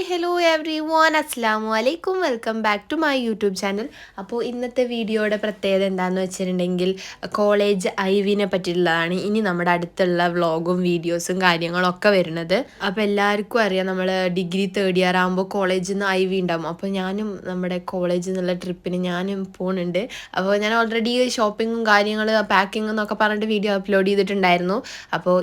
Hello every one അസ്സാമു അലൈക്കും welcome back to my YouTube channel. അപ്പോൾ ഇന്നത്തെ വീഡിയോയുടെ പ്രത്യേകത എന്താണെന്ന് വെച്ചിട്ടുണ്ടെങ്കിൽ കോളേജ് ഐവിനെ പറ്റിയുള്ളതാണ്. ഇനി നമ്മുടെ അടുത്തുള്ള വ്ളോഗും വീഡിയോസും കാര്യങ്ങളൊക്കെ വരുന്നത്. അപ്പോൾ എല്ലാവർക്കും അറിയാം, നമ്മൾ ഡിഗ്രി തേർഡ് ഇയർ ആകുമ്പോൾ കോളേജിൽ നിന്ന് ഐവി ഉണ്ടാകും. അപ്പോൾ ഞാനും നമ്മുടെ കോളേജിൽ നിന്നുള്ള ട്രിപ്പിന് ഞാനും പോകുന്നുണ്ട്. അപ്പോൾ ഞാൻ ഓൾറെഡി ഷോപ്പിങ്ങും കാര്യങ്ങൾ പാക്കിങ്ങും എന്നൊക്കെ പറഞ്ഞിട്ട് വീഡിയോ അപ്ലോഡ് ചെയ്തിട്ടുണ്ടായിരുന്നു. അപ്പോൾ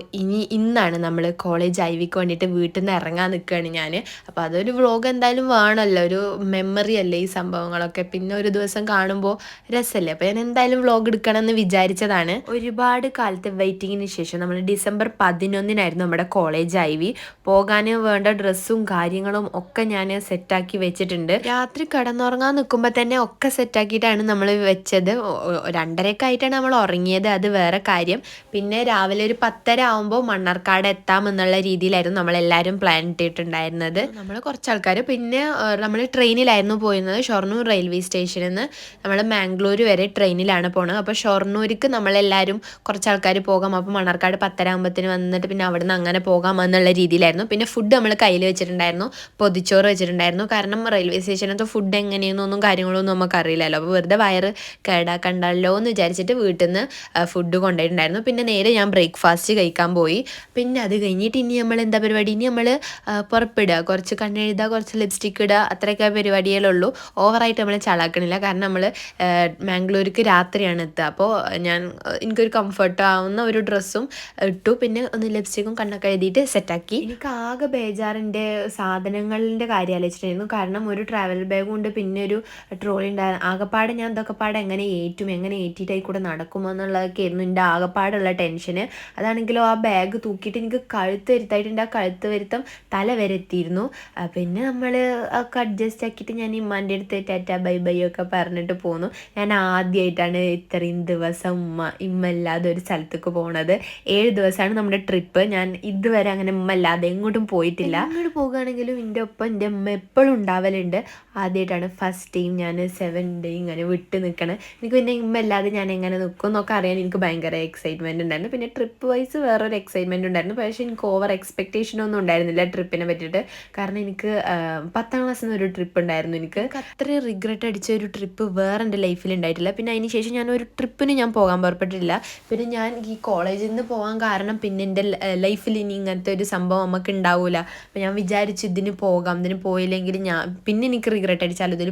ഇന്നാണ് നമ്മൾ കോളേജ് ഐവിക്ക് വേണ്ടിയിട്ട് വീട്ടിൽ നിന്ന് ഇറങ്ങാൻ നിൽക്കുകയാണ് ഞാൻ. അപ്പോൾ അതൊരു വ്ളോഗ് എന്തായാലും വേണമല്ലോ, ഒരു മെമ്മറി അല്ലേ ഈ സംഭവങ്ങളൊക്കെ. പിന്നെ ഒരു ദിവസം കാണുമ്പോൾ രസമല്ലേ. അപ്പോൾ ഞാൻ എന്തായാലും വ്ളോഗ് എടുക്കണം എന്ന് വിചാരിച്ചതാണ്. ഒരുപാട് കാലത്തെ വെയിറ്റിങ്ങിന് ശേഷം നമ്മൾ ഡിസംബർ 11-നായിരുന്നു നമ്മുടെ കോളേജ് ഐവി. പോകാൻ വേണ്ട ഡ്രസ്സും കാര്യങ്ങളും ഒക്കെ ഞാൻ സെറ്റാക്കി വെച്ചിട്ടുണ്ട്. രാത്രി കിടന്നുറങ്ങാൻ നിൽക്കുമ്പോൾ തന്നെ ഒക്കെ സെറ്റാക്കിയിട്ടാണ് നമ്മൾ വെച്ചത്. 2:30 ആയിട്ടാണ് നമ്മൾ ഉറങ്ങിയത്, അത് വേറെ കാര്യം. പിന്നെ രാവിലെ ഒരു 10:30 ആകുമ്പോൾ മണ്ണാർക്കാട് എത്താമെന്നുള്ള രീതിയിലായിരുന്നു നമ്മളെല്ലാവരും പ്ലാൻ ഇട്ടിട്ടുണ്ടായിരുന്നത്. നമ്മൾ കുറച്ച് ആൾക്കാർ. പിന്നെ നമ്മൾ ട്രെയിനിലായിരുന്നു പോയിരുന്നത്. ഷൊർണൂർ റെയിൽവേ സ്റ്റേഷനിൽ നിന്ന് നമ്മൾ മാംഗ്ലൂർ വരെ ട്രെയിനിലാണ് പോണത്. അപ്പോൾ ഷൊർണൂർക്ക് നമ്മളെല്ലാവരും കുറച്ച് ആൾക്കാർ പോകാം, അപ്പോൾ മണ്ണാർക്കാട് 10:30 ആകുമ്പോഴത്തേന് വന്നിട്ട് പിന്നെ അവിടെ നിന്ന് അങ്ങനെ പോകാം എന്നുള്ള രീതിയിലായിരുന്നു. പിന്നെ ഫുഡ് നമ്മൾ കയ്യിൽ വെച്ചിട്ടുണ്ടായിരുന്നു, പൊതിച്ചോറ് വെച്ചിട്ടുണ്ടായിരുന്നു. കാരണം റെയിൽവേ സ്റ്റേഷനകത്ത് ഫുഡ് എങ്ങനെയെന്നൊന്നും കാര്യങ്ങളൊന്നും നമുക്ക് അറിയില്ലല്ലോ. അപ്പോൾ വെറുതെ വയറ് കേടാക്കണ്ടല്ലോ എന്ന് വിചാരിച്ചിട്ട് വീട്ടിൽ നിന്ന് ഫുഡ് കൊണ്ടുപോയിട്ടുണ്ടായിരുന്നു. പിന്നെ നേരെ ഞാൻ ബ്രേക്ക്ഫാസ്റ്റ് കഴിക്കാൻ പോയി. പിന്നെ അത് കഴിഞ്ഞിട്ട് ഇനി നമ്മൾ എന്താ പരിപാടി, ഇനി നമ്മൾ പുറപ്പെടുക, കുറച്ച് കണ്ണെഴുതുക, കുറച്ച് ലിപ്സ്റ്റിക്ക് ഇടുക, അത്രയൊക്കെ പരിപാടികളുള്ളൂ. ഓവറായിട്ട് നമ്മൾ ചളാക്കണില്ല. കാരണം നമ്മൾ മാംഗ്ലൂർക്ക് രാത്രിയാണ് എത്തുക. അപ്പോൾ എനിക്കൊരു കംഫർട്ട് ആവുന്ന ഒരു ഡ്രസ്സും ഇട്ടു. പിന്നെ ഒന്ന് ലിപ്സ്റ്റിക്കും കണ്ണൊക്കെ എഴുതിയിട്ട് സെറ്റാക്കി. എനിക്ക് ആകെ ബേജാറിൻ്റെ സാധനങ്ങളുടെ കാര്യം ആലോചിച്ചിട്ടായിരുന്നു. കാരണം ഒരു ട്രാവൽ ബാഗും ഉണ്ട്, പിന്നെ ഒരു ട്രോളി ഉണ്ടായിരുന്നു. ആകെപ്പാടെ ഞാൻ ഇതൊക്കെ പാടെ എങ്ങനെ ഏറ്റിട്ടായി കൂടെ നടക്കുമോ എന്നുള്ളതൊക്കെ ആയിരുന്നു എൻ്റെ ആകെപ്പാടുള്ള ടെൻഷന്. അതാണെങ്കിലോ ആ ബാഗ് തൂക്കിയിട്ട് എനിക്ക് കഴുത്ത് വരുത്തായിട്ട് ആ കഴുത്ത് വരുത്തം തല വരെ എത്തിയിരുന്നു. പിന്നെ നമ്മൾ ഒക്കെ അഡ്ജസ്റ്റ് ആക്കിയിട്ട് ഞാൻ ഇമ്മാൻ്റെ അടുത്ത് ടാറ്റ ബൈ ബൈ ഒക്കെ പറഞ്ഞിട്ട് പോന്നു. ഞാൻ ആദ്യമായിട്ടാണ് ഇത്രയും ദിവസം ഇമ്മ ഇല്ലാതെ ഒരു സ്ഥലത്തേക്ക് പോണത്. 7 ദിവസമാണ് നമ്മുടെ ട്രിപ്പ്. ഞാൻ ഇതുവരെ അങ്ങനെ ഇമ്മ ഇല്ലാതെ എങ്ങോട്ടും പോയിട്ടില്ല. അങ്ങോട്ട് പോകുകയാണെങ്കിലും എൻ്റെ ഒപ്പം എൻ്റെ അമ്മ എപ്പോഴും ഉണ്ടാവലുണ്ട്. ആദ്യമായിട്ടാണ് ഫസ്റ്റ് ടൈം ഞാൻ 7 ഡേ ഇങ്ങനെ വിട്ട് നിൽക്കണം. എനിക്ക് പിന്നെ ഇമ്മ ഇല്ലാതെ ഞാൻ എങ്ങനെ നിൽക്കും എന്നൊക്കെ അറിയാൻ എനിക്ക് ഭയങ്കര എക്സൈറ്റ്മെൻറ്റ് ഉണ്ടായിരുന്നു. പിന്നെ ട്രിപ്പ് വൈസ് വേറൊരു എക്സൈറ്റ്മെൻറ്റ് ഉണ്ടായിരുന്നു. പക്ഷേ എനിക്ക് ഓവർ എക്സ്പെക്റ്റേഷനൊന്നും ഉണ്ടായിരുന്നില്ല ട്രിപ്പിനെ പറ്റിയിട്ട്. കാരണം എനിക്ക് 10ാം ക്ലാസ്സിൽ നിന്ന് ഒരു ട്രിപ്പ് ഉണ്ടായിരുന്നു. എനിക്ക് അത്രയും റിഗ്രറ്റ് അടിച്ച ഒരു ട്രിപ്പ് വേറെ എൻ്റെ ലൈഫിൽ ഉണ്ടായിട്ടില്ല. പിന്നെ അതിന് ശേഷം ഞാൻ ഒരു ട്രിപ്പിന് ഞാൻ പോകാൻ പുറപ്പെട്ടിട്ടില്ല. പിന്നെ ഞാൻ ഈ കോളേജിൽ നിന്ന് പോകാൻ കാരണം പിന്നെ എൻ്റെ ലൈഫിൽ ഇനി ഇങ്ങനത്തെ ഒരു സംഭവം നമുക്ക് ഉണ്ടാവില്ല. അപ്പോൾ ഞാൻ വിചാരിച്ചു ഇതിന് പോകാം, ഇതിന് പോയില്ലെങ്കിൽ പിന്നെ എനിക്ക് റിഗ്രറ്റ് അടിച്ചാലോ, ഇതിൽ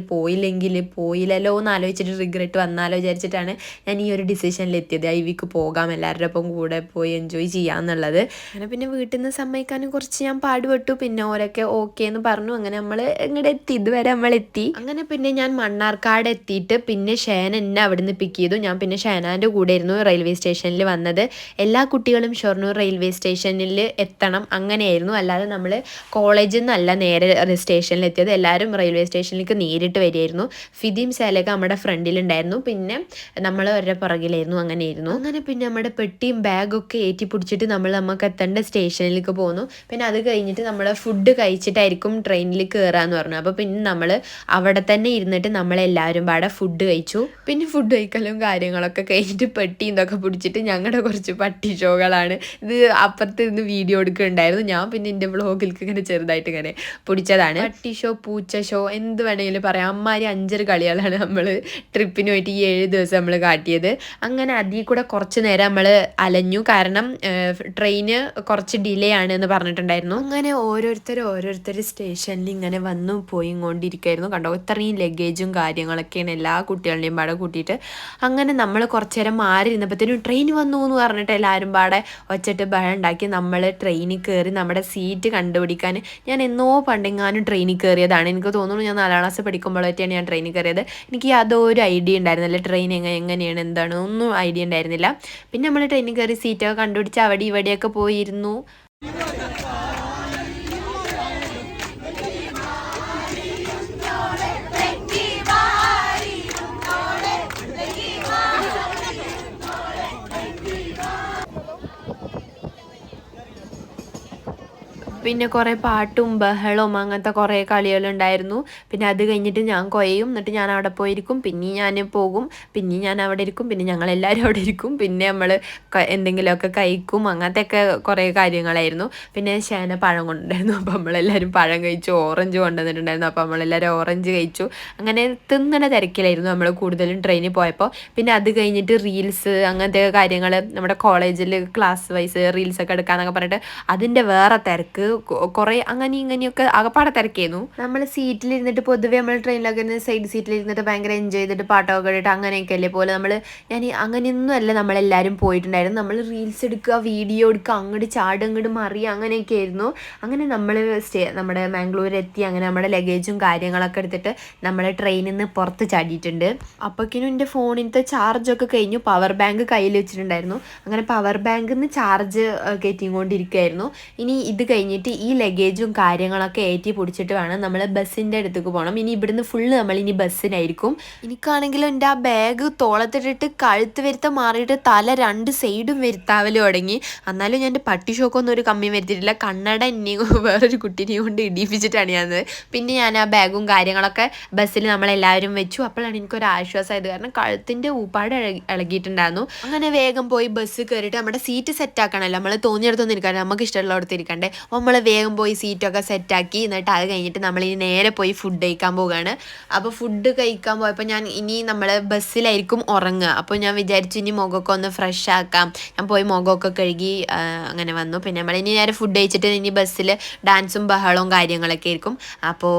പോയില്ലല്ലോ എന്ന് ആലോചിച്ചിട്ട് റിഗ്രറ്റ് വന്നാലോ വിചാരിച്ചിട്ടാണ് ഞാൻ ഈ ഒരു ഡിസിഷനിലെത്തിയത്. ഐവിക്ക് പോകാം, എല്ലാവരുടെ ഒപ്പം കൂടെ പോയി എൻജോയ് ചെയ്യാമെന്നുള്ളത്. അങ്ങനെ പിന്നെ വീട്ടിൽ നിന്ന് സമ്മതിക്കാനും കുറച്ച് ഞാൻ പാടുപെട്ടു. പിന്നെ ഓരൊക്കെ ഓക്കെ എന്ന് പറഞ്ഞു. അങ്ങനെ നമ്മൾ ഇങ്ങോട്ട് എത്തി, ഇതുവരെ നമ്മളെത്തി. അങ്ങനെ പിന്നെ ഞാൻ മണ്ണാർക്കാട് എത്തിയിട്ട് പിന്നെ ഷേന എന്നെ അവിടെ നിന്ന് പിക്ക് ചെയ്തു. ഞാൻ പിന്നെ ഷേനാൻ്റെ കൂടെ ആയിരുന്നു റെയിൽവേ സ്റ്റേഷനിൽ വന്നത്. എല്ലാ കുട്ടികളും ഷൊർണൂർ റെയിൽവേ സ്റ്റേഷനിൽ എത്തണം അങ്ങനെയായിരുന്നു. അല്ലാതെ നമ്മൾ കോളേജിൽ നിന്നല്ല നേരെ സ്റ്റേഷനിൽ എത്തിയത്. എല്ലാവരും റെയിൽവേ സ്റ്റേഷനിലേക്ക് നേരിട്ട് വരികയായിരുന്നു. ഫിദിയും സേലൊക്കെ നമ്മുടെ ഫ്രണ്ടിലുണ്ടായിരുന്നു. പിന്നെ നമ്മൾ അവരുടെ പുറകിലായിരുന്നു. അങ്ങനെയായിരുന്നു. അങ്ങനെ പിന്നെ നമ്മുടെ പെട്ടിയും ബാഗൊക്കെ ഏറ്റി പിടിച്ചിട്ട് നമുക്ക് എത്തേണ്ട സ്റ്റേഷനിലേക്ക് പോന്നു. പിന്നെ അത് കഴിഞ്ഞിട്ട് നമ്മൾ ഫുഡ് കഴിച്ചിട്ടായിരിക്കും ട്രെയിനിൽ കയറാമെന്ന് പറഞ്ഞു. അപ്പോൾ പിന്നെ നമ്മൾ അവിടെ തന്നെ ഇരുന്നിട്ട് നമ്മളെല്ലാവരും പാടെ ഫുഡ് കഴിച്ചു. പിന്നെ ഫുഡ് കഴിക്കലും കാര്യങ്ങളൊക്കെ കഴിഞ്ഞിട്ട് പെട്ടിയും ഇതൊക്കെ പിടിച്ചിട്ട് ഞങ്ങളുടെ കുറച്ച് പട്ടി ഷോകളാണ് ഇത് അപ്പുറത്ത് നിന്ന് വീഡിയോ എടുക്കുന്നുണ്ടായിരുന്നു. ഞാൻ പിന്നെ എൻ്റെ വ്ളോഗിലേക്ക് ഇങ്ങനെ ചെറുതായിട്ട് ഇങ്ങനെ പിടിച്ചതാണ്. പട്ടി ഷോ, പൂച്ച ഷോ, എന്ത് വേണമെങ്കിലും പറയാം. അമ്മാരി 5 കളികളാണ് നമ്മൾ ട്രിപ്പിന് പോയിട്ട് ഈ 7 ദിവസം നമ്മൾ കാട്ടിയത്. അങ്ങനെ അതിൽ കൂടെ കുറച്ച് നേരം നമ്മൾ അലഞ്ഞു. കാരണം ട്രെയിന് കുറച്ച് ഡിലേ ആണ് എന്ന് പറഞ്ഞിട്ടുണ്ടായിരുന്നു. അങ്ങനെ ഓരോരുത്തർ സ്റ്റേഷനിൽ ഇങ്ങനെ വന്നു പോയി കൊണ്ടിരിക്കുകയായിരുന്നു. കണ്ടോ, ഇത്രയും ലഗേജും കാര്യങ്ങളൊക്കെയാണ് എല്ലാ കുട്ടികളുടെയും പാടെ കൂട്ടിയിട്ട്. അങ്ങനെ നമ്മൾ കുറച്ച് നേരം മാറി ഇരുന്നപ്പോഴത്തേനും ട്രെയിൻ വന്നു എന്ന് പറഞ്ഞിട്ട് എല്ലാവരും പാടെ ഒച്ചിട്ട് ബഹളം ഉണ്ടാക്കി. നമ്മൾ ട്രെയിനിൽ കയറി നമ്മുടെ സീറ്റ് കണ്ടുപിടിക്കാൻ ഞാൻ എന്നോ പണ്ടെങ്ങാനും ട്രെയിനിൽ കയറിയതാണ്. എനിക്ക് തോന്നുന്നു ഞാൻ 4ാം ക്ലാസ് പഠിക്കുമ്പോഴൊക്കെയാണ് ഞാൻ ട്രെയിനിൽ കയറിയത്. എനിക്ക് യാതൊരു ഐഡിയ ഉണ്ടായിരുന്നില്ല ട്രെയിൻ എങ്ങനെയാണ് എന്താണ് ഒന്നും ഐഡിയ ഉണ്ടായിരുന്നില്ല. പിന്നെ നമ്മൾ ട്രെയിനിൽ കയറി സീറ്റൊക്കെ കണ്ടുപിടിച്ച് അവിടെ ഇവിടെയൊക്കെ പോയിരുന്നു. പിന്നെ കുറേ പാട്ടും ബഹളവും അങ്ങനത്തെ കുറേ കളികളുണ്ടായിരുന്നു. പിന്നെ അത് കഴിഞ്ഞിട്ട് ഞാൻ കൊയ്യും, എന്നിട്ട് ഞാൻ അവിടെ പോയിരിക്കും, പിന്നെ ഞാൻ പോകും, പിന്നെ ഞാൻ അവിടെ ഇരിക്കും, പിന്നെ ഞങ്ങളെല്ലാവരും അവിടെ ഇരിക്കും, പിന്നെ നമ്മൾ എന്തെങ്കിലുമൊക്കെ കഴിക്കും, അങ്ങനത്തെയൊക്കെ കുറേ കാര്യങ്ങളായിരുന്നു. പിന്നെ ശേന പഴം കൊണ്ടുണ്ടായിരുന്നു, അപ്പോൾ നമ്മളെല്ലാവരും പഴം കഴിച്ചു. ഓറഞ്ച് കൊണ്ടുവന്നിട്ടുണ്ടായിരുന്നു, അപ്പോൾ നമ്മളെല്ലാവരും ഓറഞ്ച് കഴിച്ചു. അങ്ങനെ തിന്നണ തിരക്കിലായിരുന്നു നമ്മൾ കൂടുതലും ട്രെയിനിൽ പോയപ്പോൾ. പിന്നെ അത് കഴിഞ്ഞിട്ട് റീൽസ് അങ്ങനത്തെ കാര്യങ്ങൾ നമ്മുടെ കോളേജിൽ ക്ലാസ് വൈസ് റീൽസൊക്കെ എടുക്കാന്നൊക്കെ പറഞ്ഞിട്ട് അതിൻ്റെ വേറെ തിരക്ക്, കുറേ അങ്ങനെ ഇങ്ങനെയൊക്കെ ആകപ്പാടെ തിരക്കായിരുന്നു. നമ്മൾ സീറ്റിലിരുന്നിട്ട് പൊതുവെ നമ്മൾ ട്രെയിനിലൊക്കെ ഇരുന്ന് സൈഡ് സീറ്റിലിരുന്നിട്ട് ഭയങ്കര എൻജോയ് ചെയ്തിട്ട് പാട്ടൊക്കെ കേട്ടിട്ട് അങ്ങനെയൊക്കെ അല്ലേ പോലെ ഞാൻ അങ്ങനെയൊന്നും അല്ല നമ്മളെല്ലാവരും പോയിട്ടുണ്ടായിരുന്നു. നമ്മൾ റീൽസ് എടുക്കുക, വീഡിയോ എടുക്കുക, അങ്ങോട്ട് ചാടും അങ്ങോട്ട് മറിയുക, അങ്ങനെയൊക്കെ ആയിരുന്നു. അങ്ങനെ നമ്മൾ നമ്മുടെ മാംഗ്ലൂർ എത്തി. അങ്ങനെ നമ്മുടെ ലഗേജും കാര്യങ്ങളൊക്കെ എടുത്തിട്ട് നമ്മൾ ട്രെയിനിൽ നിന്ന് പുറത്ത് ചാടിയിട്ടുണ്ട്. അപ്പോഴേക്കും എൻ്റെ ഫോണിലത്തെ ചാർജൊക്കെ കഴിഞ്ഞു. പവർ ബാങ്ക് കയ്യിൽ വെച്ചിട്ടുണ്ടായിരുന്നു. അങ്ങനെ പവർ ബാങ്കിൽ നിന്ന് ചാർജ് കയറ്റിക്കൊണ്ടിരിക്കുകയായിരുന്നു. ഇനി ഇത് കഴിഞ്ഞിട്ട് ഈ ലഗേജും കാര്യങ്ങളൊക്കെ ഏറ്റി പിടിച്ചിട്ട് വേണം നമ്മൾ ബസ്സിൻ്റെ അടുത്തേക്ക് പോകണം. ഇനി ഇവിടുന്ന് ഫുള്ള് നമ്മളിനി ബസ്സിനായിരിക്കും. എനിക്കാണെങ്കിലും എൻ്റെ ആ ബാഗ് തോളത്തിട്ടിട്ട് കഴുത്ത് വരുത്താൻ മാറിയിട്ട് തല 2 സൈഡും വരുത്താവൽ തുടങ്ങി. എന്നാലും ഞാൻ എൻ്റെ പട്ടി ഷോക്കൊന്നും ഒരു കമ്മിയും വരുത്തിയിട്ടില്ല. കണ്ണട എന്നെയും വേറൊരു കുട്ടീനെയും കൊണ്ട് ഇടിപ്പിച്ചിട്ടാണ് ഞാൻ. പിന്നെ ഞാൻ ആ ബാഗും കാര്യങ്ങളൊക്കെ ബസ്സിൽ നമ്മളെല്ലാവരും വെച്ചു. അപ്പോഴാണ് എനിക്കൊരു ആശ്വാസമായത്. കാരണം കഴുത്തിൻ്റെ ഊപ്പാട് ഇളകിയിട്ടുണ്ടായിരുന്നു. അങ്ങനെ വേഗം പോയി ബസ് കയറിയിട്ട് നമ്മുടെ സീറ്റ് സെറ്റാക്കണമല്ലോ, നമ്മൾ തോന്നിയെടുത്തൊന്നും ഇരിക്കാണ്ട് നമുക്ക് ഇഷ്ടമുള്ളടത്ത് ഇരിക്കണ്ടേ. അപ്പോൾ നമ്മൾ വേഗം പോയി സീറ്റൊക്കെ സെറ്റാക്കി. എന്നിട്ട് അത് കഴിഞ്ഞിട്ട് നമ്മളിനി നേരെ പോയി ഫുഡ് കഴിക്കാൻ പോവുകയാണ്. അപ്പോൾ ഫുഡ് കഴിക്കാൻ പോയപ്പോൾ ഇനി നമ്മൾ ബസ്സിലായിരിക്കും ഉറങ്ങുക. അപ്പോൾ ഞാൻ വിചാരിച്ചു ഇനി മുഖമൊക്കെ ഒന്ന് ഫ്രഷ് ആക്കാം. ഞാൻ പോയി മുഖമൊക്കെ കഴുകി അങ്ങനെ വന്നു. പിന്നെ നമ്മളിനി നേരെ ഫുഡ് കഴിച്ചിട്ട് ഇനി ബസ്സിൽ ഡാൻസും ബഹളവും കാര്യങ്ങളൊക്കെ ആയിരിക്കും. അപ്പോൾ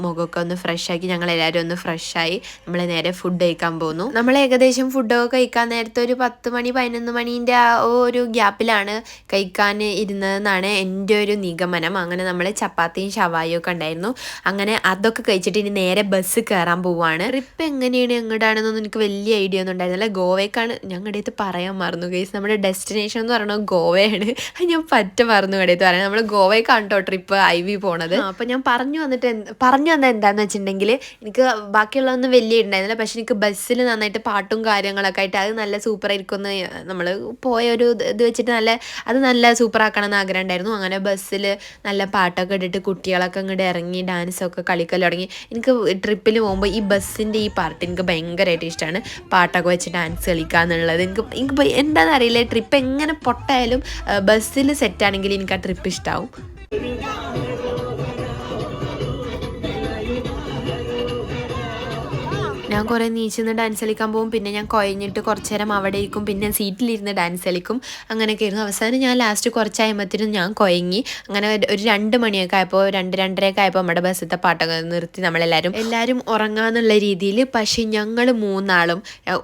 മുഖമൊക്കെ ഒന്ന് ഫ്രഷാക്കി ഞങ്ങളെല്ലാവരും ഒന്ന് ഫ്രഷായി നമ്മൾ നേരെ ഫുഡ് കഴിക്കാൻ പോന്നു. നമ്മൾ ഏകദേശം ഫുഡൊക്കെ കഴിക്കാൻ നേരത്തെ ഒരു 10 മണി 11 മണീൻ്റെ ആ ഒരു ഗ്യാപ്പിലാണ് കഴിക്കാൻ ഇരുന്നതെന്നാണ് എൻ്റെ ഒരു നിഗമനം. അങ്ങനെ നമ്മൾ ചപ്പാത്തിയും ഷവായും ഒക്കെ ഉണ്ടായിരുന്നു. അങ്ങനെ അതൊക്കെ കഴിച്ചിട്ട് ഇനി നേരെ ബസ് കയറാൻ പോവുകയാണ്. ട്രിപ്പ് എങ്ങനെയാണ് എങ്ങോട്ടാണെന്നൊന്നും എനിക്ക് വലിയ ഐഡിയ ഒന്നും ഉണ്ടായിരുന്നില്ല. ഗോവയ്ക്കാണ് ഞങ്ങളുടെ അടുത്ത് പറയാൻ മറന്നു ഗൈസ്. നമ്മുടെ ഡെസ്റ്റിനേഷൻ എന്ന് പറയുന്നത് ഗോവയാണ്. ഞാൻ മറന്നു കടയത്ത് പറയാം. നമ്മൾ ഗോവയ്ക്കാണ് കേട്ടോ ട്രിപ്പ് IV പോണത്. അപ്പോൾ ഞാൻ പറഞ്ഞു വന്നത് എന്താണെന്ന് വെച്ചിട്ടുണ്ടെങ്കിൽ എനിക്ക് ബാക്കിയുള്ളതൊന്നും വലിയ ഉണ്ടായിരുന്നില്ല. പക്ഷെ എനിക്ക് ബസ്സിൽ നന്നായിട്ട് പാട്ടും കാര്യങ്ങളൊക്കെ ആയിട്ട് അത് നല്ല സൂപ്പറായിരിക്കും എന്ന് നമ്മൾ പോയ ഒരു ഇത് വെച്ചിട്ട് നല്ല സൂപ്പറാക്കണം എന്ന് ആഗ്രഹം ഉണ്ടായിരുന്നു. അങ്ങനെ ബസ്സിൽ നല്ല പാട്ടൊക്കെ ഇട്ടിട്ട് കുട്ടികളൊക്കെ അങ്ങോട്ട് ഇറങ്ങി ഡാൻസൊക്കെ കളിക്കൽ തുടങ്ങി. എനിക്ക് ട്രിപ്പിൽ പോകുമ്പോൾ ഈ ബസ്സിൻ്റെ ഈ പാർട്ട് എനിക്ക് ഭയങ്കരമായിട്ട് ഇഷ്ടമാണ്. പാട്ടൊക്കെ വെച്ച് ഡാൻസ് കളിക്കുക എന്നുള്ളത് എനിക്ക് എന്താണെന്ന് അറിയില്ല. ട്രിപ്പ് എങ്ങനെ പൊട്ടായാലും ബസ്സിൽ സെറ്റാണെങ്കിൽ എനിക്ക് ആ ട്രിപ്പ് ഇഷ്ടമാവും. ഞാൻ കുറേ നീച്ചിന്ന് ഡാൻസ് കളിക്കാൻ പോകും. പിന്നെ ഞാൻ കുഴഞ്ഞിട്ട് കുറച്ച് നേരം അവിടെ ഇരിക്കും. പിന്നെ സീറ്റിലിരുന്ന് ഡാൻസ് കളിക്കും. അങ്ങനെയൊക്കെ ആയിരുന്നു. അവസാനം ഞാൻ ലാസ്റ്റ് കുറച്ചായപ്പോഴത്തേനും ഞാൻ കുഴങ്ങി. അങ്ങനെ ഒരു 2 മണിയൊക്കെ ആയപ്പോൾ 2-2:30 ആയപ്പോൾ നമ്മുടെ ബസ്സിലത്തെ പാട്ടൊക്കെ നിർത്തി എല്ലാവരും ഉറങ്ങാന്നുള്ള രീതിയിൽ. പക്ഷേ ഞങ്ങൾ 3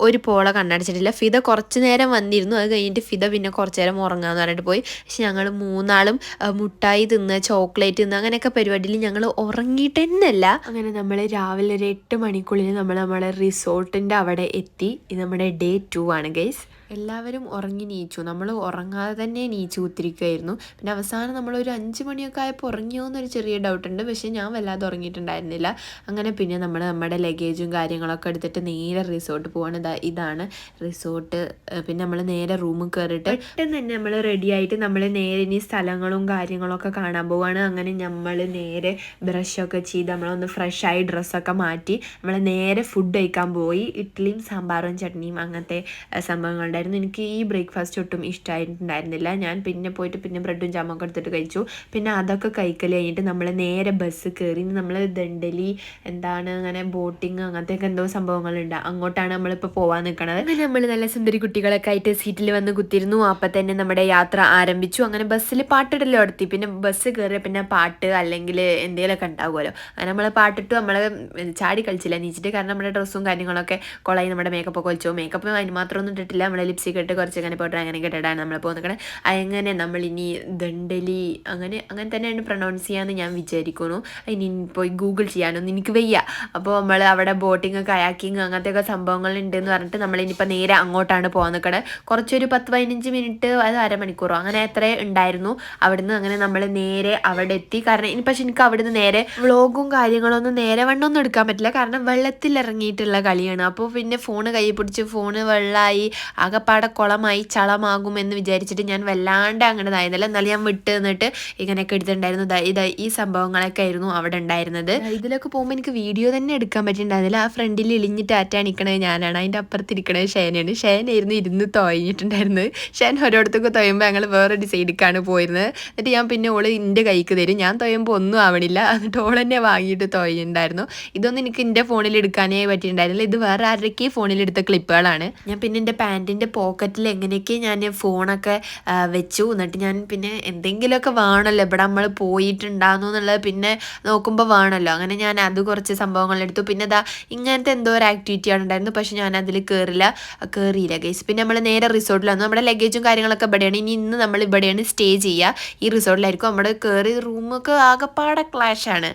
ഒരു പോള കണ്ണടച്ചിട്ടില്ല. ഫിദ കുറച്ച് നേരം വന്നിരുന്നു. അത് കഴിഞ്ഞിട്ട് ഫിദ പിന്നെ കുറച്ച് നേരം ഉറങ്ങാമെന്ന് പറഞ്ഞിട്ട് പോയി. പക്ഷെ ഞങ്ങൾ 3 മുട്ടായി തിന്ന് ചോക്ലേറ്റ് തിന്ന് അങ്ങനെയൊക്കെ പരിപാടിയിൽ ഞങ്ങൾ ഉറങ്ങിയിട്ട് തന്നെയല്ല. അങ്ങനെ നമ്മൾ രാവിലെ ഒരു 8 മണിക്കുള്ളിൽ നമ്മളെ റിസോർട്ടിൻ്റെ അവിടെ എത്തി. ഇത് നമ്മുടെ Day 2 ആണ് ഗൈസ്. എല്ലാവരും ഉറങ്ങി നീച്ചു. നമ്മൾ ഉറങ്ങാതെ തന്നെ നീച്ചു കുത്തിരിക്കുകയായിരുന്നു. പിന്നെ അവസാനം നമ്മളൊരു 5 മണിയൊക്കെ ആയപ്പോൾ ഉറങ്ങിയോ എന്നൊരു ചെറിയ ഡൗട്ടുണ്ട്. പക്ഷേ ഞാൻ വല്ലാതെ ഉറങ്ങിയിട്ടുണ്ടായിരുന്നില്ല. അങ്ങനെ പിന്നെ നമ്മുടെ ലഗേജും കാര്യങ്ങളൊക്കെ എടുത്തിട്ട് നേരെ റിസോർട്ട് പോവാണ്. ഇതാണ് റിസോർട്ട്. പിന്നെ നമ്മൾ നേരെ റൂമിൽ കയറിയിട്ട് പെട്ടെന്ന് തന്നെ നമ്മൾ റെഡി ആയിട്ട് നമ്മൾ നേരെ ഇനി സ്ഥലങ്ങളും കാര്യങ്ങളൊക്കെ കാണാൻ പോവാണ്. അങ്ങനെ നമ്മൾ നേരെ ബ്രഷൊക്കെ ചെയ്ത് നമ്മളൊന്ന് ഫ്രഷായി ഡ്രസ്സൊക്കെ മാറ്റി നമ്മൾ നേരെ ഫുഡ് കഴിക്കാൻ പോയി. ഇഡ്ഡലിയും സാമ്പാറും ചട്നിയും അങ്ങനത്തെ സംഭവങ്ങളുണ്ടായിരുന്നു. എനിക്ക് ഈ ബ്രേക്ക്ഫാസ്റ്റ് ഒട്ടും ഇഷ്ടമായിട്ടുണ്ടായിരുന്നില്ല. ഞാൻ പിന്നെ പോയിട്ട് പിന്നെ ബ്രെഡും ജാമൊക്കെ എടുത്തിട്ട് കഴിച്ചു. പിന്നെ അതൊക്കെ കഴിക്കൽ കഴിഞ്ഞിട്ട് നമ്മൾ നേരെ ബസ് കയറി. നമ്മൾ ദണ്ഡലി അങ്ങനെ ബോട്ടിങ് അങ്ങനത്തെയൊക്കെ എന്തോ സംഭവങ്ങളുണ്ട്. അങ്ങോട്ടാണ് നമ്മളിപ്പോൾ പോകാൻ നിൽക്കുന്നത്. അങ്ങനെ നമ്മൾ നല്ല സുന്ദരി കുട്ടികളൊക്കെ ആയിട്ട് സീറ്റിൽ വന്ന് കുത്തിയിരുന്നു. അപ്പം തന്നെ നമ്മുടെ യാത്ര ആരംഭിച്ചു. അങ്ങനെ ബസ്സിൽ പാട്ടിടല്ലോ നടത്തി. പിന്നെ ബസ് കയറിയ പിന്നെ പാട്ട് അല്ലെങ്കിൽ എന്തെങ്കിലുമൊക്കെ ഉണ്ടാകുമല്ലോ. അങ്ങനെ നമ്മൾ പാട്ടിട്ട് നമ്മൾ ചാടി കളിച്ചില്ല നീച്ചിട്ട്. കാരണം നമ്മുടെ ഡ്രസ്സും കാര്യങ്ങളൊക്കെ കൊളായി. നമ്മുടെ മേക്കപ്പൊക്കെ വലിച്ചു. മേക്കപ്പ് അതിന് മാത്രമൊന്നും ഇട്ടിട്ടില്ല. നമ്മൾ ലിപ്സ്റ്റിക് ഇട്ട് കുറച്ച് അങ്ങനെ പോയിട്ട് അങ്ങനെ ഇട്ടിട്ടാണ് നമ്മൾ പോകുന്നത്. അങ്ങനെ നമ്മളിനി ദണ്ഡലി അങ്ങനെ തന്നെയാണ് പ്രൊനൗൺസ് ചെയ്യാമെന്ന് ഞാൻ വിചാരിക്കുന്നു. ഇനി പോയി ഗൂഗിൾ ചെയ്യാനൊന്നും എനിക്ക് വയ്യ. അപ്പോൾ നമ്മൾ അവിടെ ബോട്ടിങ് കയാക്കിങ് അങ്ങനത്തെയൊക്കെ സംഭവങ്ങളുണ്ടെന്ന് പറഞ്ഞിട്ട് നമ്മളിനിപ്പോൾ നേരെ അങ്ങോട്ടാണ് പോകാൻ നിൽക്കണത്. കുറച്ചൊരു 10-15 മിനിറ്റ് അത് അരമണിക്കൂറോ അങ്ങനെ എത്ര ഉണ്ടായിരുന്നു അവിടുന്ന്. അങ്ങനെ നമ്മൾ നേരെ അവിടെ എത്തി. കാരണം പക്ഷെ എനിക്ക് അവിടുന്ന് നേരെ വ്ളോഗും കാര്യങ്ങളൊന്നും നേരെ വണ്ണമൊന്നും എടുക്കാൻ പറ്റില്ല. കാരണം വെള്ളത്തിൽ ഇറങ്ങിയിട്ടുള്ള കളിയാണ്. അപ്പോൾ പിന്നെ ഫോണ് കൈ പിടിച്ച് ഫോണ് വെള്ളമായി ആകെ ആകെപ്പാടെ കുളമായി ചളമാകുമെന്ന് വിചാരിച്ചിട്ട് ഞാൻ വല്ലാണ്ട് അങ്ങനെ ഇതായിരുന്നില്ല. എന്നാലും ഞാൻ വിട്ട് നിന്നിട്ട് ഇങ്ങനെയൊക്കെ എടുത്തിട്ടുണ്ടായിരുന്നു. ഈ സംഭവങ്ങളൊക്കെ ആയിരുന്നു അവിടെ ഉണ്ടായിരുന്നത്. ഇതിലൊക്കെ പോകുമ്പോൾ എനിക്ക് വീഡിയോ തന്നെ എടുക്കാൻ പറ്റിയിട്ടുണ്ടായിരുന്നില്ല. ആ ഫ്രണ്ടിൽ ഇളിഞ്ഞിട്ട് അറ്റാണിക്കണത് ഞാനാണ്, അതിൻ്റെ അപ്പുറത്തിരിക്കണത് ഷേനയാണ്. ഷേനായിരുന്നു ഇരുന്ന് തൊഴഞ്ഞിട്ടുണ്ടായിരുന്നത്. ഷേൻ ഓരോടത്തൊക്കെ തൊയ്യുമ്പോൾ ഞങ്ങൾ വേറൊരു സൈഡിലേക്കാണ് പോയിരുന്നത്. എന്നിട്ട് ഞാൻ പിന്നെ ഓള് എൻ്റെ കൈക്ക് തരും, ഞാൻ തൊയ്യുമ്പോൾ ഒന്നും ആവണില്ല. എന്നിട്ട് ഓൾ തന്നെ വാങ്ങിയിട്ട് തൊയ്യുണ്ടായിരുന്നു. ഇതൊന്നും എനിക്ക് എൻ്റെ ഫോണിൽ എടുക്കാനേ പറ്റിയിട്ടുണ്ടായിരുന്നില്ല. ഇത് വേറെ ആരുടെയൊക്കെ ഫോണിലെടുത്ത ക്ലിപ്പുകളാണ്. ഞാൻ പിന്നെ എൻ്റെ പാൻറ്റിൻ്റെ പോക്കറ്റിൽ എങ്ങനെയൊക്കെ ഞാൻ ഫോണൊക്കെ വെച്ചു. എന്നിട്ട് ഞാൻ പിന്നെ എന്തെങ്കിലുമൊക്കെ വേണമല്ലോ, ഇവിടെ നമ്മൾ പോയിട്ടുണ്ടാകുന്നു എന്നുള്ളത് പിന്നെ നോക്കുമ്പോൾ വേണമല്ലോ. അങ്ങനെ ഞാൻ അത് കുറച്ച് സംഭവങ്ങളെടുത്തു. പിന്നെ ഇങ്ങനത്തെ എന്തോ ഒരു ആക്ടിവിറ്റിയാണ് ഉണ്ടായിരുന്നു, പക്ഷെ ഞാൻ അതിൽ കയറിയില്ല ഗൈസ്. പിന്നെ നമ്മൾ നേരെ റിസോർട്ടിൽ വന്നു. നമ്മുടെ ലഗേജും കാര്യങ്ങളൊക്കെ ഇവിടെയാണ്. ഇന്ന് നമ്മൾ ഇവിടെയാണ് സ്റ്റേ ചെയ്യുക, ഈ റിസോർട്ടിലായിരിക്കും. നമ്മുടെ കയറി റൂമൊക്കെ ആകെപ്പാടെ ക്ലാഷാണ്,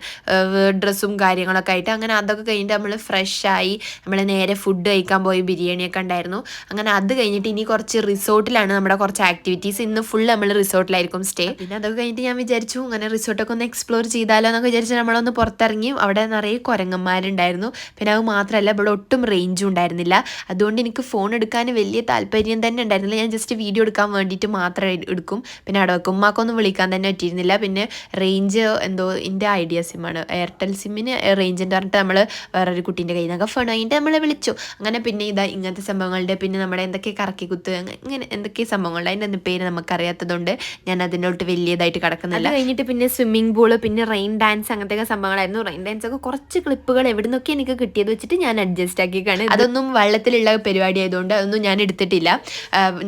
ഡ്രസ്സും കാര്യങ്ങളൊക്കെ ആയിട്ട്. അങ്ങനെ അതൊക്കെ കഴിഞ്ഞിട്ട് നമ്മൾ ഫ്രഷായി നമ്മൾ നേരെ ഫുഡ് കഴിക്കാൻ പോയി. ബിരിയാണിയൊക്കെ ഉണ്ടായിരുന്നു. അങ്ങനെ അത് കഴിഞ്ഞിട്ട് ഇനി കുറച്ച് റിസോർട്ടിലാണ് നമ്മുടെ കുറച്ച് ആക്ടിവിറ്റീസ്. ഇന്ന് ഫുൾ നമ്മൾ റിസോർട്ടിലായിരിക്കും സ്റ്റേ. പിന്നെ അതൊക്കെ കഴിഞ്ഞിട്ട് ഞാൻ വിചാരിച്ചു അങ്ങനെ റിസോർട്ടൊക്കെ ഒന്ന് എക്സ്പ്ലോർ ചെയ്താലോ എന്നൊക്കെ വിചാരിച്ച് നമ്മളൊന്ന് പുറത്തിറങ്ങി. അവിടെ നിറയെ കുരങ്ങന്മാരുണ്ടായിരുന്നു. പിന്നെ അത് മാത്രമല്ല ഇവിടെ ഒട്ടും റേഞ്ചും ഉണ്ടായിരുന്നില്ല. അതുകൊണ്ട് എനിക്ക് ഫോൺ എടുക്കാൻ വലിയ താല്പര്യം തന്നെ ഉണ്ടായിരുന്നില്ല. ഞാൻ ജസ്റ്റ് വീഡിയോ എടുക്കാൻ വേണ്ടിയിട്ട് മാത്രമേ എടുക്കും. പിന്നെ അവിടെ വെക്കും. ഉമ്മാക്കൊന്നും വിളിക്കാൻ തന്നെ പറ്റിയിരുന്നില്ല. പിന്നെ റേഞ്ച് എന്തോ എൻ്റെ ഐഡിയ സിമ്മാണ്, എയർടെൽ സിമ്മിന് റേഞ്ചിൻ്റെ പറഞ്ഞിട്ട് നമ്മൾ വേറൊരു കുട്ടീൻ്റെ കയ്യിൽ നിന്നൊക്കെ ഫോൺ കഴിഞ്ഞിട്ട് നമ്മൾ വിളിച്ചു. അങ്ങനെ പിന്നെ ഇങ്ങനത്തെ സംഭവങ്ങളുടെ പിന്നെ നമ്മുടെ എന്തൊക്കെ കറക്കി കുത്ത് ഇങ്ങനെ എന്തൊക്കെ സംഭവങ്ങളുണ്ട്, അതിൻ്റെ ഒന്നും പേര് നമുക്കറിയാത്തതുകൊണ്ട് ഞാൻ അതിനോട്ട് വലിയതായിട്ട് കിടക്കുന്നില്ല. അത് കഴിഞ്ഞിട്ട് പിന്നെ സ്വിമ്മിംഗ് പൂള്, പിന്നെ റെയിൻ ഡാൻസ്, അങ്ങനത്തെ സംഭവങ്ങളായിരുന്നു. റെയിൻ ഡാൻസ് ഒക്കെ കുറച്ച് ക്ലിപ്പുകൾ എവിടെ നിന്നൊക്കെ എനിക്ക് കിട്ടിയത് വെച്ചിട്ട് ഞാൻ അഡ്ജസ്റ്റ് ആക്കിക്കാണ്. അതൊന്നും വെള്ളത്തിലുള്ള പരിപാടി ആയതുകൊണ്ട് അതൊന്നും ഞാൻ എടുത്തിട്ടില്ല.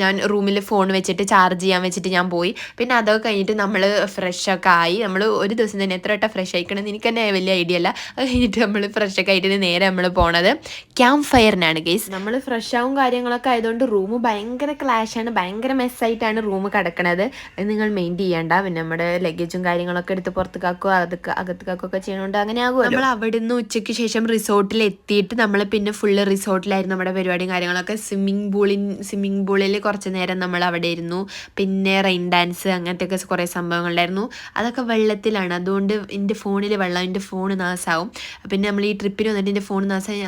ഞാൻ റൂമിൽ ഫോൺ വെച്ചിട്ട് ചാർജ് ചെയ്യാൻ വെച്ചിട്ട് ഞാൻ പോയി. പിന്നെ അതൊക്കെ കഴിഞ്ഞിട്ട് നമ്മൾ ഫ്രഷൊക്കെ ആയി. നമ്മൾ ഒരു ദിവസം തന്നെ എത്ര വട്ടം ഫ്രഷ് ആയിക്കണമെന്ന് എനിക്ക് തന്നെ വലിയ ഐഡിയ അല്ല. അത് കഴിഞ്ഞിട്ട് നമ്മൾ ഫ്രഷൊക്കെ ആയിട്ട് നേരെ നമ്മൾ പോണത് ക്യാമ്പ് ഫയറിനാണ് ഗൈസ്. നമ്മൾ ഫ്രഷ് ആവും കാര്യങ്ങളൊക്കെ ആയതുകൊണ്ട് റൂം ഭയങ്കര ക്ലാഷാണ്, ഭയങ്കര മെസ്സായിട്ടാണ് റൂം കിടക്കണത്. അത് നിങ്ങൾ മെയിൻ ചെയ്യണ്ട. പിന്നെ നമ്മുടെ ലഗേജും കാര്യങ്ങളൊക്കെ എടുത്ത് പുറത്ത് കാക്കുക, അകത്ത് കാക്കുകയൊക്കെ ചെയ്യണോണ്ട് അങ്ങനെ ആകുമല്ലോ. നമ്മൾ അവിടെ നിന്ന് ഉച്ചയ്ക്ക് ശേഷം റിസോർട്ടിൽ എത്തിയിട്ട് നമ്മൾ പിന്നെ ഫുള്ള് റിസോർട്ടിലായിരുന്നു നമ്മുടെ പരിപാടിയും കാര്യങ്ങളൊക്കെ. സ്വിമ്മിംഗ് പൂളിൽ കുറച്ച് നേരം നമ്മൾ അവിടെ ഇരുന്നു. പിന്നെ റെയിൻ ഡാൻസ് അങ്ങനത്തെയൊക്കെ കുറേ സംഭവങ്ങളുണ്ടായിരുന്നു. അതൊക്കെ വെള്ളത്തിലാണ്, അതുകൊണ്ട് എൻ്റെ ഫോണിൽ വെള്ളം, എൻ്റെ ഫോൺ നാശമാവും. പിന്നെ നമ്മൾ ഈ ട്രിപ്പിന് വന്നിട്ട് എൻ്റെ ഫോൺ നാശമായി,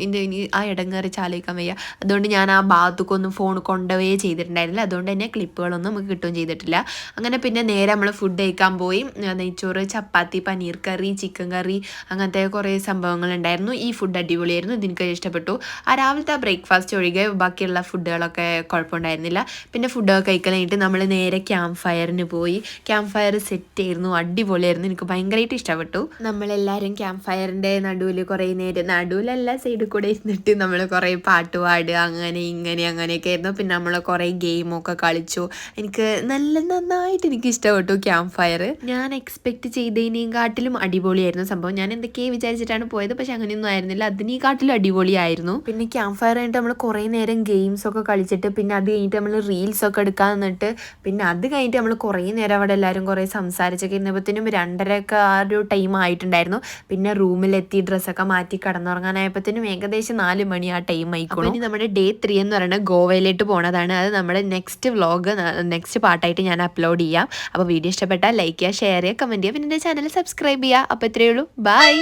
എൻ്റെ ആ ഇടങ്ങേറി ചാലിക്കാൻ വയ്യ. അതുകൊണ്ട് ഞാൻ ആ ഭാഗത്തേക്കൊന്നും ഫോൺ കൊണ്ടുപോയേ ചെയ്തിട്ടുണ്ടായിരുന്നില്ല. അതുകൊണ്ട് തന്നെ ക്ലിപ്പുകളൊന്നും നമുക്ക് കിട്ടുകയും ചെയ്തിട്ടില്ല. അങ്ങനെ പിന്നെ നേരെ നമ്മൾ ഫുഡ് കഴിക്കാൻ പോയി. നെയ്ച്ചോറ്, ചപ്പാത്തി, പനീർ കറി, ചിക്കൻ കറി, അങ്ങനത്തെ കുറേ സംഭവങ്ങളുണ്ടായിരുന്നു. ഈ ഫുഡ് അടിപൊളിയായിരുന്നു, ഇതെനിക്ക് ഇഷ്ടപ്പെട്ടു. രാവിലത്തെ ബ്രേക്ക്ഫാസ്റ്റ് ഒഴികെ ബാക്കിയുള്ള ഫുഡുകളൊക്കെ കുഴപ്പമുണ്ടായിരുന്നില്ല. പിന്നെ ഫുഡൊക്കെ കഴിക്കാൻ കഴിഞ്ഞിട്ട് നമ്മൾ നേരെ ക്യാമ്പ് ഫയറിന് പോയി. ക്യാമ്പ് ഫയർ സെറ്റ് ആയിരുന്നു, അടിപൊളിയായിരുന്നു, എനിക്ക് ഭയങ്കരമായിട്ട് ഇഷ്ടപ്പെട്ടു. നമ്മളെല്ലാവരും ക്യാമ്പ് ഫയറിൻ്റെ നടുവിൽ കുറേ നേരം, നടുവിലല്ല സൈഡിൽ കൂടെ ഇരുന്നിട്ട് നമ്മൾ കുറേ പാട്ട് പാടുക, അങ്ങനെ അങ്ങനെയൊക്കെ ആയിരുന്നു. പിന്നെ നമ്മൾ കുറേ ഗെയിമൊക്കെ കളിച്ചു. എനിക്ക് നന്നായിട്ട് എനിക്ക് ഇഷ്ടപ്പെട്ടു ക്യാമ്പ് ഫയർ. ഞാൻ എക്സ്പെക്റ്റ് ചെയ്തതിനേക്കാട്ടിലും അടിപൊളിയായിരുന്നു സംഭവം. ഞാൻ എന്തൊക്കെയോ വിചാരിച്ചിട്ടാണ് പോയത്, പക്ഷെ അങ്ങനെയൊന്നും ആയിരുന്നില്ല, അതിനേക്കാട്ടിലും അടിപൊളിയായിരുന്നു. പിന്നെ ക്യാമ്പ് ഫയർ കഴിഞ്ഞിട്ട് നമ്മൾ കുറേ നേരം ഗെയിംസൊക്കെ കളിച്ചിട്ട് പിന്നെ അത് കഴിഞ്ഞിട്ട് നമ്മൾ റീൽസൊക്കെ എടുക്കാൻ നിന്നിട്ട് പിന്നെ അത് കഴിഞ്ഞിട്ട് നമ്മൾ കുറേ നേരം അവിടെ എല്ലാവരും കുറേ സംസാരിച്ചൊക്കെ ഇരുന്നപ്പോഴത്തേനും 2:30 ആ ഒരു ടൈം ആയിട്ടുണ്ടായിരുന്നു. പിന്നെ റൂമിലെത്തി ഡ്രസ്സൊക്കെ മാറ്റി കിടന്നുറങ്ങാനായപ്പോഴത്തേനും ഏകദേശം 4 മണി ആ ടൈം ആയിക്കോളും. ഇനി നമ്മുടെ ഡേ 3 എന്ന് പറയുന്നത് ഗോവയിലേക്ക് പോണതാണ്. അത് നമ്മുടെ നെക്സ്റ്റ് പാർട്ടായിട്ട് ഞാൻ അപ്ലോഡ് ചെയ്യാം. അപ്പോൾ വീഡിയോ ഇഷ്ടപ്പെട്ടാൽ ലൈക്ക് ചെയ്യുക, ഷെയർ ചെയ്യുക, കമൻറ്റ് ചെയ്യുക, പിന്നെ എൻ്റെ ചാനൽ സബ്സ്ക്രൈബ് ചെയ്യുക. അപ്പോൾ ഇത്രയേ ഉള്ളൂ, ബൈ.